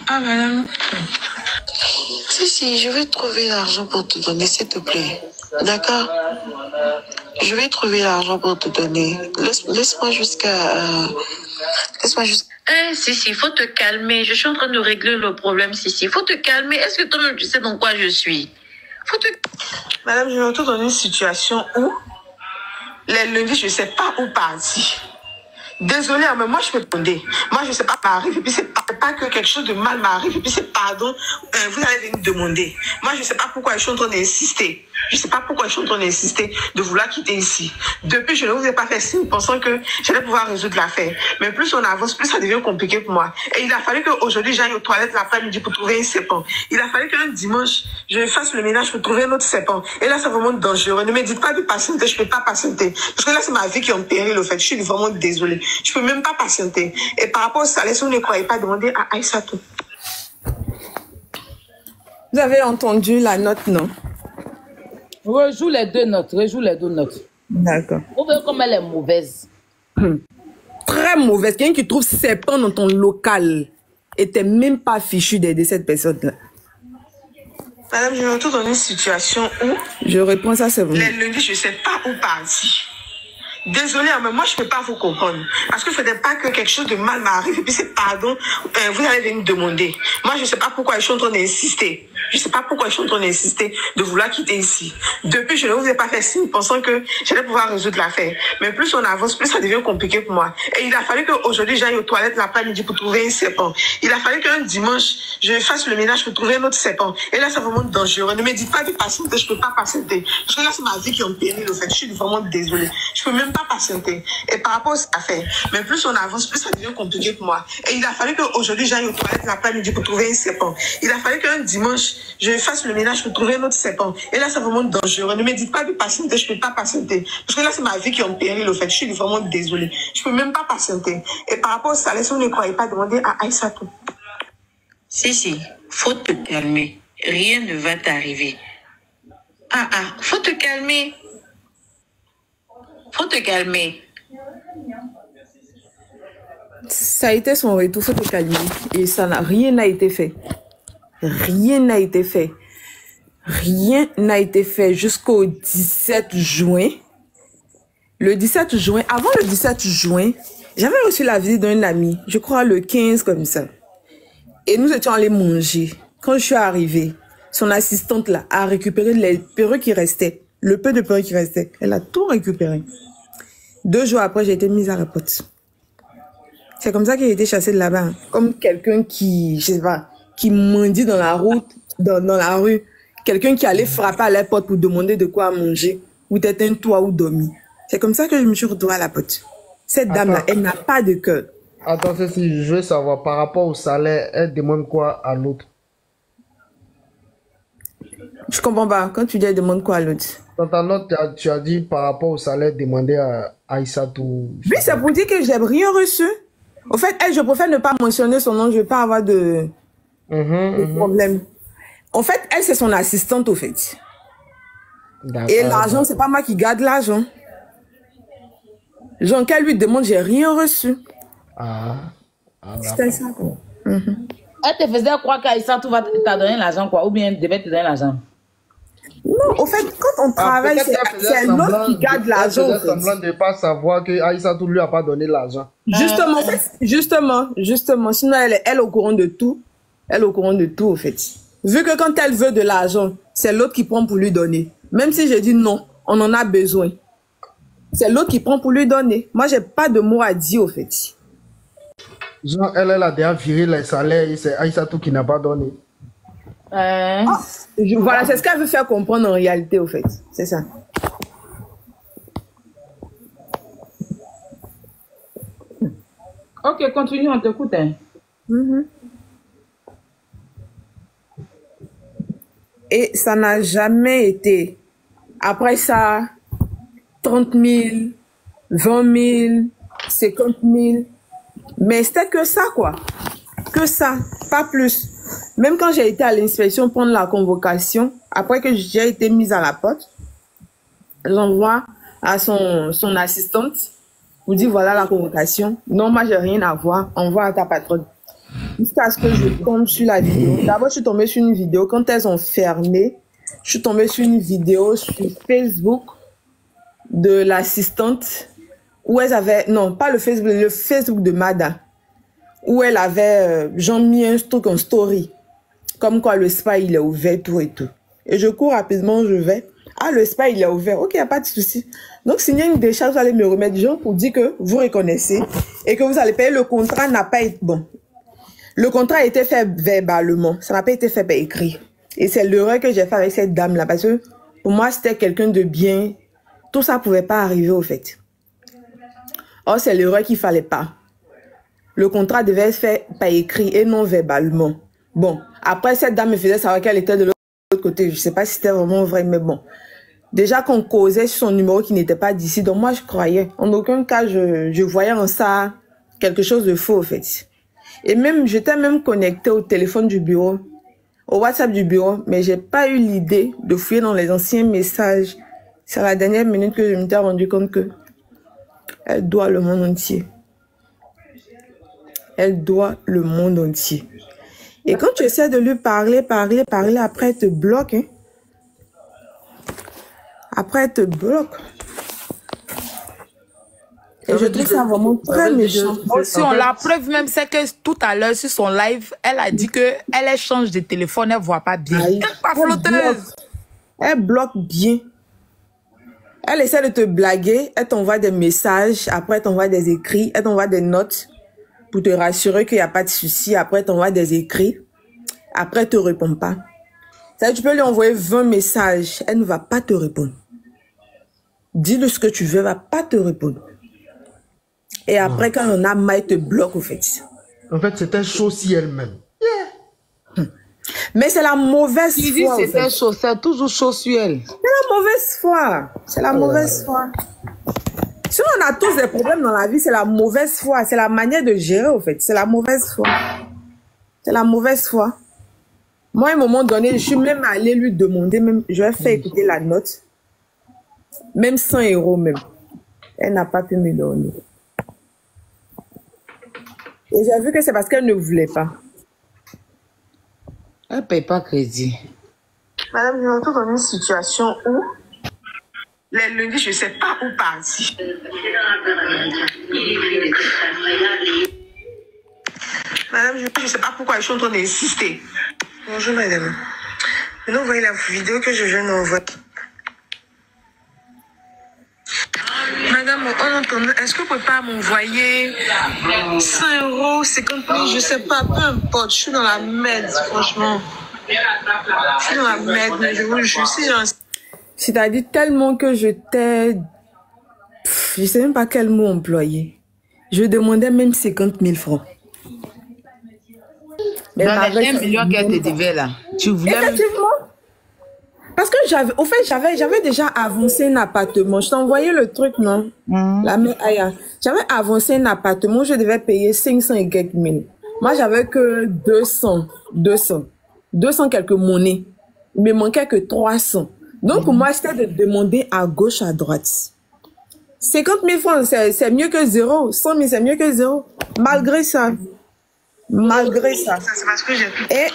Ah, madame. Si, je vais trouver l'argent pour te donner, s'il te plaît. D'accord? Je vais trouver l'argent pour te donner. Laisse-moi jusqu'à... Laisse-moi jusqu'à... Si, faut te calmer. Je suis en train de régler le problème, si. Faut te calmer. Est-ce que toi-même, tu sais dans quoi je suis? Madame, je me retrouve dans une situation où, les lundis, je ne sais pas où partir. Désolée, mais moi je peux demander. Moi je ne sais pas m'arrive et puis c'est pas que quelque chose de mal m'arrive et puis c'est pardon, vous allez venir demander. Moi je ne sais pas pourquoi je suis en train d'insister. Je ne sais pas pourquoi je suis en train d'insister de vouloir quitter ici. Depuis, je ne vous ai pas fait signe pensant que j'allais pouvoir résoudre l'affaire. Mais plus on avance, plus ça devient compliqué pour moi. Et il a fallu qu'aujourd'hui j'aille aux toilettes l'après-midi pour trouver un serpent. Il a fallu qu'un dimanche, je fasse le ménage pour trouver un autre serpent. Et là, c'est vraiment dangereux. Ne me dites pas de patienter, je ne peux pas patienter. Parce que là, c'est ma vie qui est en péril, au fait. Je suis vraiment désolée. Je ne peux même pas patienter. Et par rapport au salaire, si vous ne croyez pas, demandez à Aïssatou. Vous avez entendu la note, non? Rejoue les deux notes. D'accord. Vous voyez comme elle est mauvaise. Très mauvaise. Quelqu'un qui trouve serpent dans ton local était même pas fichu d'aider cette personne-là. Madame, je me retrouve dans une situation où... Je réponds ça, c'est bon. Les lundis, je ne sais pas où partir. Désolée, mais moi, je ne peux pas vous comprendre. Parce qu'il ne faudrait pas que quelque chose de mal m'arrive. Et puis, c'est pardon, vous allez venir demander. Moi, je ne sais pas pourquoi je suis en train d'insister. Je ne sais pas pourquoi je suis en train d'insister de vouloir quitter ici. Depuis, je ne vous ai pas fait signe pensant que j'allais pouvoir résoudre l'affaire. Mais plus on avance, plus ça devient compliqué pour moi. Et il a fallu qu'aujourd'hui, j'aille aux toilettes l'après-midi pour trouver un serpent. Il a fallu qu'un dimanche, je fasse le ménage pour trouver un autre serpent. Et là, c'est vraiment dangereux. Ne me dites pas de patienter, je ne peux pas patienter. Parce que là, c'est ma vie qui est en péril, au fait. Je suis vraiment désolée. Je ne peux même pas patienter. Et par rapport à affaires, mais plus on avance, plus ça devient compliqué pour moi. Et il a fallu qu'aujourd'hui, j'aille aux toilettes l'après-midi pour trouver un serpent. Il a fallu qu'un dimanche, je fasse le ménage pour trouver un autre serpent. Et là, c'est vraiment dangereux. Ne me dites pas de patienter, je ne peux pas patienter. Parce que là, c'est ma vie qui est en péril, au fait. Je suis vraiment désolée. Je ne peux même pas patienter. Et par rapport au salaire, si vous ne croyez pas, demandez à Aïssatou. Si, faut te calmer. Rien ne va t'arriver. Faut te calmer. Faut te calmer. Ça a été son retour, faut te calmer. Et rien n'a été fait. Rien n'a été fait. Rien n'a été fait jusqu'au 17 juin. Le 17 juin, avant le 17 juin, j'avais reçu la visite d'un ami, je crois le 15 comme ça. Et nous étions allés manger. Quand je suis arrivée, son assistante là a récupéré les perruques qui restaient. Le peu de perruques qui restait. Elle a tout récupéré. 2 jours après, j'ai été mise à la porte. C'est comme ça qu'elle a été chassée de là-bas. Comme quelqu'un qui, je sais pas, qui mendie dans la route, dans la rue. Quelqu'un qui allait frapper à la porte pour demander de quoi manger. Ou t'étais un toit ou dormi. C'est comme ça que je me suis retrouvée à la porte. Cette dame-là, elle n'a pas de cœur. Attends, si je veux savoir, par rapport au salaire, elle demande quoi à l'autre? Je comprends pas. Quand tu dis elle demande quoi à l'autre? Dans ta note, tu as dit par rapport au salaire, demander à Aïssatou. Oui, c'est pour dire que j'ai rien reçu. Au fait, elle, je préfère ne pas mentionner son nom, je ne veux pas avoir de problème. En fait, elle, c'est son assistante, au fait. Et l'argent, c'est pas moi qui garde l'argent. Genre, qu'elle lui demande, j'ai rien reçu. C'était ça, quoi. Elle te faisait croire qu'Aïssatou va t'a donné l'argent, quoi, ou bien elle devait te donner l'argent. Non, au fait, quand on travaille, c'est l'autre qui garde l'argent. Elle faisait semblant de ne pas savoir que Aïssatou lui a pas donné l'argent. Justement. Sinon, elle est au courant de tout. Elle est au courant de tout, au fait. Vu que quand elle veut de l'argent, c'est l'autre qui prend pour lui donner. Même si je dis non, on en a besoin. C'est l'autre qui prend pour lui donner. Moi, j'ai pas de mots à dire, au fait. Genre, elle a déjà viré les salaires et c'est Aïssatou qui n'a pas donné. Voilà, c'est ce qu'elle veut faire comprendre en réalité, au fait. C'est ça. Ok, continue, on t'écoute. Hein. Et ça n'a jamais été. Après ça, 30 000, 20 000, 50 000. Mais c'était que ça, quoi. Que ça, pas plus. Même quand j'ai été à l'inspection prendre la convocation, après que j'ai été mise à la porte, j'envoie à son assistante, vous dit voilà la convocation. Non, moi j'ai rien à voir, envoie à ta patronne. jusqu'à ce que je tombe sur la vidéo. D'abord, je suis tombée sur une vidéo quand elles ont fermé. Je suis tombée sur une vidéo sur Facebook de l'assistante où elles avaient, non, pas le Facebook de Mada, où elle avait genre mis un truc en story, comme quoi le spa il est ouvert, tout et tout. Et je cours rapidement, je vais. Ah, le spa il est ouvert, ok, y a pas de souci. Donc, s'il y a une décharge, vous allez me remettre genre pour dire que vous reconnaissez et que vous allez payer. Le contrat n'a pas été bon. Le contrat a été fait verbalement, ça n'a pas été fait par écrit. Et c'est l'erreur que j'ai fait avec cette dame-là, parce que pour moi, c'était quelqu'un de bien. Tout ça pouvait pas arriver au fait. Or, c'est l'erreur qu'il fallait pas. Le contrat devait être fait par écrit et non verbalement. Bon, après, cette dame me faisait savoir qu'elle était de l'autre côté. Je sais pas si c'était vraiment vrai, mais bon. Déjà qu'on causait sur son numéro qui n'était pas d'ici, donc moi, je croyais. En aucun cas, je voyais en ça quelque chose de faux, au fait. Et même, j'étais même connectée au téléphone du bureau, au WhatsApp du bureau, mais j'ai pas eu l'idée de fouiller dans les anciens messages. C'est à la dernière minute que je m'étais rendu compte que elle doit le monde entier. Elle doit le monde entier. Et quand tu essaies de lui parler, après elle te bloque. Hein. Après elle te bloque. Et je trouve ça vraiment très méchant. Aussi, on la preuve même, c'est que tout à l'heure, sur son live, elle a dit que elle change de téléphone, elle voit pas bien. Aïe, Pas flotteuse. Elle bloque bien. Elle essaie de te blaguer, elle t'envoie des messages, après elle t'envoie des écrits, elle t'envoie des notes pour te rassurer qu'il n'y a pas de souci, après elle t'envoie des écrits, après elle te répond pas. Ça, tu peux lui envoyer 20 messages, elle ne va pas te répondre. Dis-lui ce que tu veux, elle va pas te répondre. Et après, quand on a mal, elle te bloque, au fait. En fait, c'était chaud si elle-même. Mais c'est la mauvaise Tu dis foi. c'était chaud, c'est toujours chaud sur elle. C'est la mauvaise foi. C'est la mauvaise foi. Si on a tous des problèmes dans la vie, c'est la mauvaise foi. C'est la manière de gérer, au fait. C'est la mauvaise foi. C'est la mauvaise foi. Moi, à un moment donné, je suis même allée lui demander, même, je vais faire écouter la note. Même 100 € même. Elle n'a pas pu me donner. Et j'ai vu que c'est parce qu'elle ne voulait pas. Elle paye pas crédit. Madame, je me retrouve dans une situation où les lundis, je ne sais pas où partir. Madame, je ne sais pas pourquoi je suis en train d'insister. Bonjour, madame. Maintenant, vous voyez la vidéo que je viens d'envoyer. Madame, on entend, est-ce que vous pouvez pas m'envoyer 100 €, 50 000, je sais pas, peu importe, je suis dans la merde, franchement. Je suis dans la merde, mais je suis dans... C'est-à-dire tellement que je t'ai... Je sais même pas quel mot employer. Je demandais même 50 000 francs. Dans les 1 million qu'elle te devait là, tu voulais... Effectivement. Parce que j'avais déjà avancé un appartement. Je t'ai envoyé le truc, non? J'avais avancé un appartement, je devais payer 500 et quelques mille. Moi, j'avais que 200 quelques monnaies. Il me manquait que 300. Donc, pour moi, c'était de demander à gauche, à droite. 50 000 francs, c'est mieux que zéro. 100 000, c'est mieux que zéro. Malgré ça. Malgré ça. C'est parce que j'ai... Et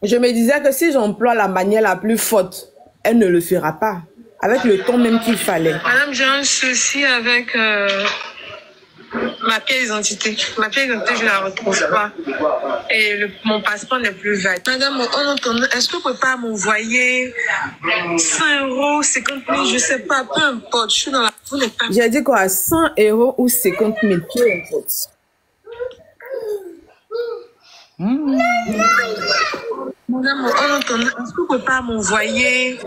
je me disais que si j'emploie la manière la plus forte, elle ne le fera pas. Avec le ton même qu'il fallait. Madame, j'ai un souci avec ma pièce d'identité. Ma pièce d'identité, je ne la retrouve pas. Et mon passeport n'est plus valide. Madame, on entend, est-ce que vous pouvez pas m'envoyer 100 €, 50 000, je ne sais pas, peu importe. Je suis dans la... Vous n'êtes pas... J'ai dit quoi, 100 € ou 50 000, peu importe. Madame, on entend, est-ce que vous pouvez pas m'envoyer 100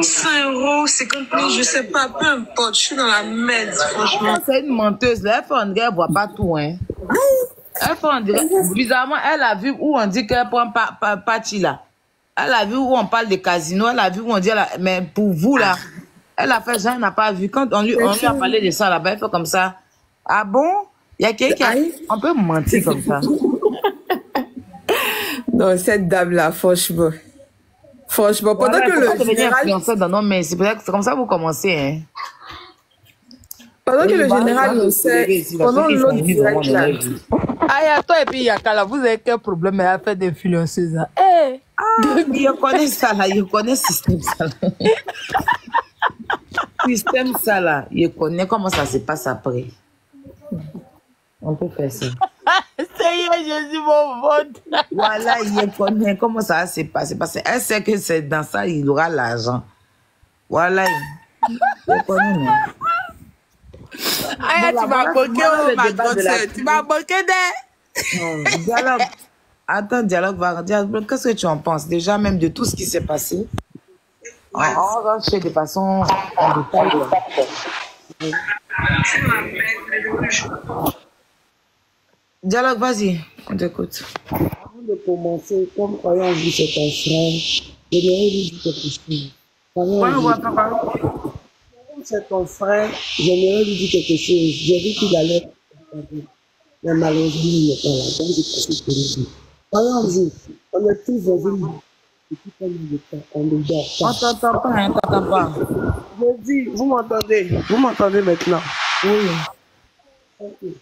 €, 50 000, je ne sais pas, peu importe. Je suis dans la merde, franchement. C'est une menteuse là, elle fait on dirait elle voit pas tout, hein. Elle fait on dirait, bizarrement, elle a vu où on dit qu'elle prend parti là. Elle a vu où on parle de casino, elle a vu où on dit, mais pour vous là, elle a fait genre, elle n'a pas vu. Quand on lui a parlé de ça là-bas, elle fait comme ça. Ah bon? Il y a quelqu'un qui on peut mentir comme ça. Non, cette dame-là, franchement. Franchement, pendant que le général... C'est comme ça que vous commencez, hein. Pendant que le général le sait, pendant l'autre direct là, Ah, toi et puis Yakala, vous avez quel problème à faire d'influenceuse? Eh! Je connais ça là, je connais système ça là. Système ça là, je connais comment ça se passe après. On peut faire ça. Seigneur Jésus, mon vote. Voilà, je connais comment ça va se passer. Parce qu'elle sait que c'est dans ça il aura l'argent. Voilà. Je connais, mais... Ah, tu m'as bloqué, oh ma grande sœur. Tu m'as bloqué Non, dialogue. Attends, dialogue, qu'est-ce que tu en penses? Déjà, même de tout ce qui s'est passé. On rentre chez de façon en détail. Dialogue, vas-y, on t'écoute. Avant de commencer, comme croyant en vous, c'est ton frère, j'aimerais lui dire quelque chose. Comme c'est ton frère, j'aimerais lui dire quelque chose. J'ai vu qu'il allait, mais malheureusement, il n'est pas là. Donc, j'ai profité de lui dire. Croyant en vous, on est tous dans une vie. Depuis combien de temps on ne dort pas? On t'entend pas, on t'entend pas. Je dis, vous m'entendez? Vous m'entendez maintenant? Oui. Okay.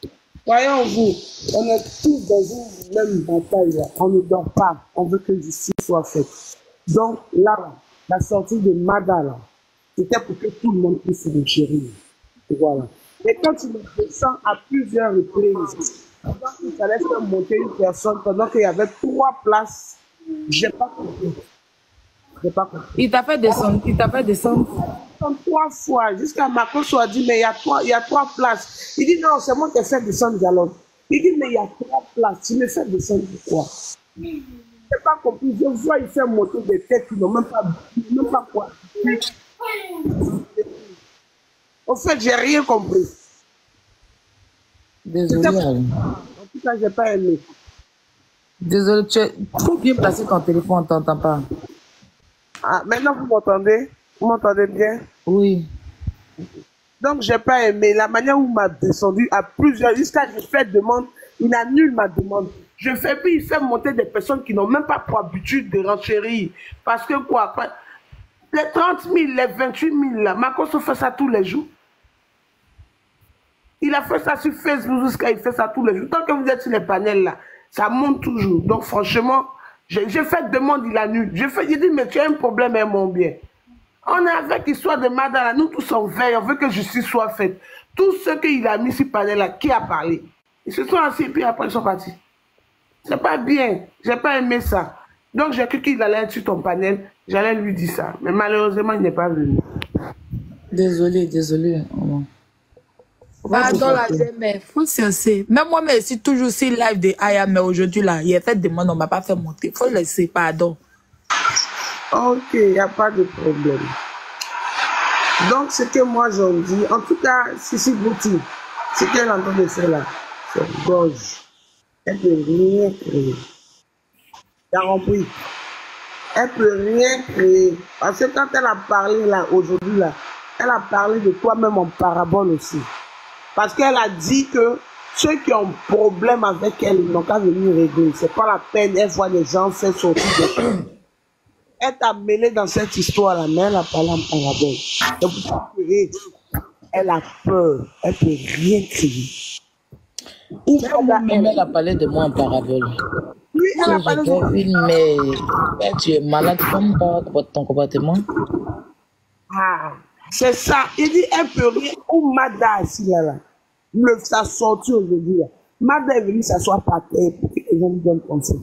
Croyons en vous, on est tous dans une même bataille là. On ne dort pas, on veut que justice soit faite. Donc là, la sortie de Mada là, c'était pour que tout le monde puisse se chérir. Voilà. Et quand tu me descends à plusieurs reprises, pendant qu'il fallait faire monter une personne, pendant qu'il y avait 3 places, j'ai pas compris. Il t'a fait descendre, il t'a fait descendre. 3 fois, jusqu'à Marco soit dit, mais il y a 3 places. Il dit, non, c'est moi qui ai fait descendre dialogue. Il dit, mais il y a 3 places. Tu me fais descendre pourquoi? Je n'ai pas compris. Je vois, il fait monter des têtes qui n'ont même pas quoi. En fait, j'ai rien compris. Désolé. En tout cas, j'ai pas aimé. Désolé, tu es trop bien placé ton téléphone, on t'entend pas. Ah, maintenant, vous m'entendez? Vous m'entendez bien? Oui. Donc, j'ai pas aimé la manière où il m'a descendu à plusieurs. Jusqu'à je fais demande, il annule ma demande. Je fais puis il fait monter des personnes qui n'ont même pas pour habitude de renchérir. Parce que quoi? Les 30 000, les 28 000 là, Marcos fait ça tous les jours. Il a fait ça sur Facebook jusqu'à il fait ça tous les jours. Tant que vous êtes sur les panels là, ça monte toujours. Donc, franchement, j'ai fait demande, il annule. J'ai dit, mais tu as un problème, hein, mon bien. On est avec l'histoire de Madala, nous tous on veille, on veut que justice soit faite. Tout ce qu'il a mis sur le panel là, qui a parlé? Ils se sont assis et puis après ils sont partis. C'est pas bien, j'ai pas aimé ça. Donc j'ai cru qu'il allait être sur ton panel, j'allais lui dire ça. Mais malheureusement, il n'est pas venu. Désolé. Pardon la mais faut cesser. Même moi, mais si toujours si live de Aya, mais aujourd'hui là, il a fait demande, on m'a pas fait monter. Faut laisser, pardon. Ok, il n'y a pas de problème. Donc, ce que moi j'en dis, en tout cas, Sissi Bouti, ce qu'elle est en train de faire là, c'est gorge. Elle ne peut rien créer. T'as compris? Elle ne peut rien créer. Parce que quand elle a parlé là, aujourd'hui là, elle a parlé de toi-même en parabole aussi. Parce qu'elle a dit que ceux qui ont problème avec elle, ils n'ont qu'à venir régler. C'est pas la peine, elle voit les gens faire sortir de elle t'a mêlé dans cette histoire-là, mais elle a parlé en parabole. Donc, elle a peur, elle ne peut rien crier. Même elle a parlé de moi en parabole. Oui, elle a parlé de moi. Mais tu es malade comme ton comportement. Ah, c'est ça. Il dit, elle peut rien. Où Mada, ici, là, ça sorti aujourd'hui, là. Mada est venue s'asseoir par terre pour que les gens lui donnent conseil.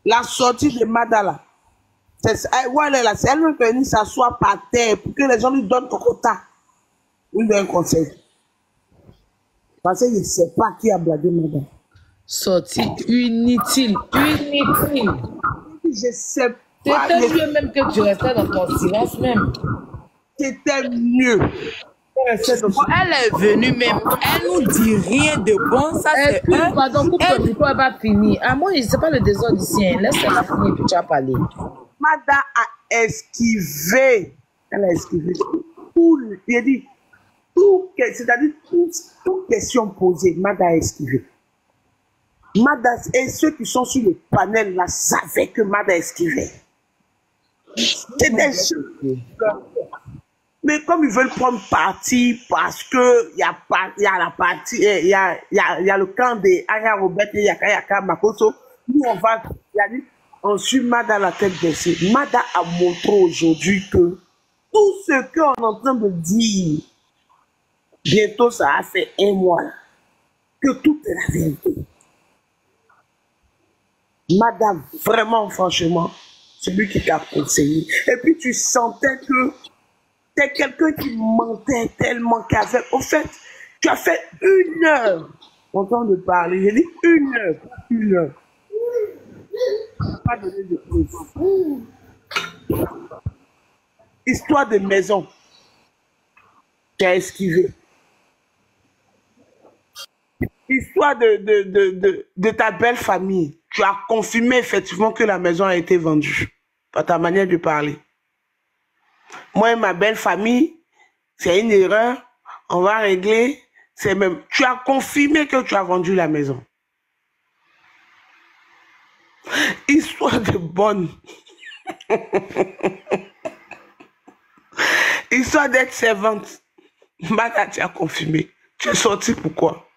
La sortie de Madala, c'est elle qui est venue s'asseoir par terre pour que les gens lui donnent Kokota. Lui donnent un conseil. Parce qu'il ne sait pas qui a blagué Madala. Sortie inutile. Je sais pas. C'était mieux même que tu restais dans ton silence même. C'était mieux. Elle est venue même, elle nous dit rien de bon, ça c'est un. Pardon, coupe ton micro, elle va finir. Ah, moi, c'est pas le désordre ici, hein. Laisse-la finir, puis tu as parlé. Mada a esquivé. Elle a esquivé tout. Il a dit, c'est-à-dire toute question posée, Mada a esquivé. Mada, et ceux qui sont sur le panel là savaient que Mada esquivait. C'est des choses. Mais comme ils veulent prendre parti parce que il y a la partie, il y a le camp de Aya Robert et Yaka Makoso, nous on suit Mada la tête baissée. Mada a montré aujourd'hui que tout ce qu'on est en train de dire, bientôt ça a fait 1 mois, que tout est la vérité. Mada, vraiment, franchement, c'est lui qui t'a conseillé. Et puis tu sentais que c'est quelqu'un qui mentait tellement qu'avec. Au fait, tu as fait 1 heure en train de parler. J'ai dit 1 heure, pas 1 heure. Pas donné de preuves. Histoire de maison. Tu as esquivé. Histoire de ta belle famille. Tu as confirmé effectivement que la maison a été vendue. Par ta manière de parler. Moi et ma belle famille, c'est une erreur. On va régler. C'est même. Tu as confirmé que tu as vendu la maison. Histoire de bonne. Histoire d'être servante. Mada, tu as confirmé. Tu es sorti pourquoi?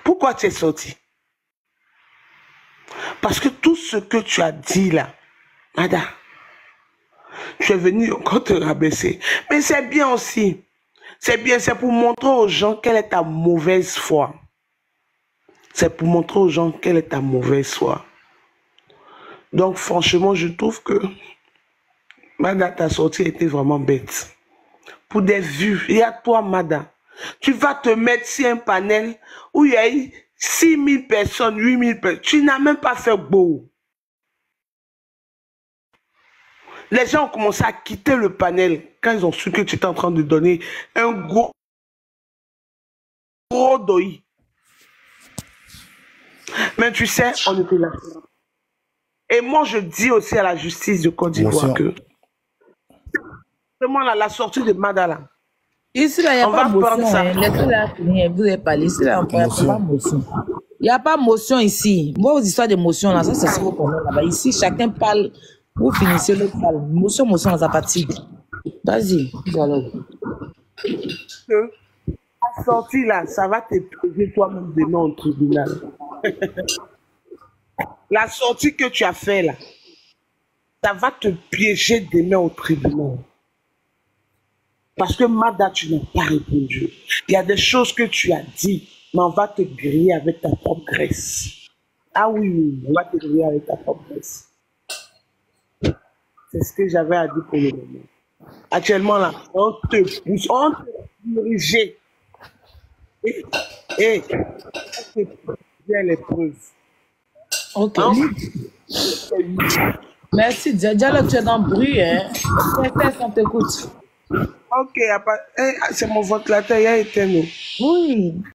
Pourquoi tu es sorti? Parce que tout ce que tu as dit là, Mada, tu es venu encore te rabaisser. Mais c'est bien aussi. C'est bien, c'est pour montrer aux gens quelle est ta mauvaise foi. C'est pour montrer aux gens quelle est ta mauvaise foi. Donc franchement, je trouve que Mada, ta sortie était vraiment bête. Pour des vues, il y a toi, Mada. Tu vas te mettre sur un panel où il y a eu 6000 personnes, 8000 personnes. Tu n'as même pas fait beau. Les gens ont commencé à quitter le panel quand ils ont su que tu étais en train de donner un gros doi. Mais tu sais, on était là. Et moi, je dis aussi à la justice de Côte d'Ivoire que vraiment là, la sortie de Madala. Ici, là, il n'y a pas motion. Laissez-la finir. Vous avez parlé. Ici, là, il n'y a pas motion. Il n'y a pas motion ici. Vos histoires de motion, là, ça, c'est ce qu'on connaît là-bas. Ici, chacun parle. Vous finissez le parle. Motion, motion, ça fatigue. Vas-y, dialogue. La sortie là, ça va te priver toi-même demain au tribunal. La sortie que tu as fait là, ça va te piéger demain au tribunal. Parce que Mada, tu n'as pas répondu. Il y a des choses que tu as dit, mais on va te griller avec ta propre graisse. Ah oui, on va te griller avec ta propre graisse. C'est ce que j'avais à dire pour le moment. Actuellement là, on te pousse, on te dirige. Et on te pousse les preuves. Ok. Merci, dialogue, tu es dans le bruit, hein. On t'écoute. Ok, c'est mon ventilateur, il a éteint nous. Oui.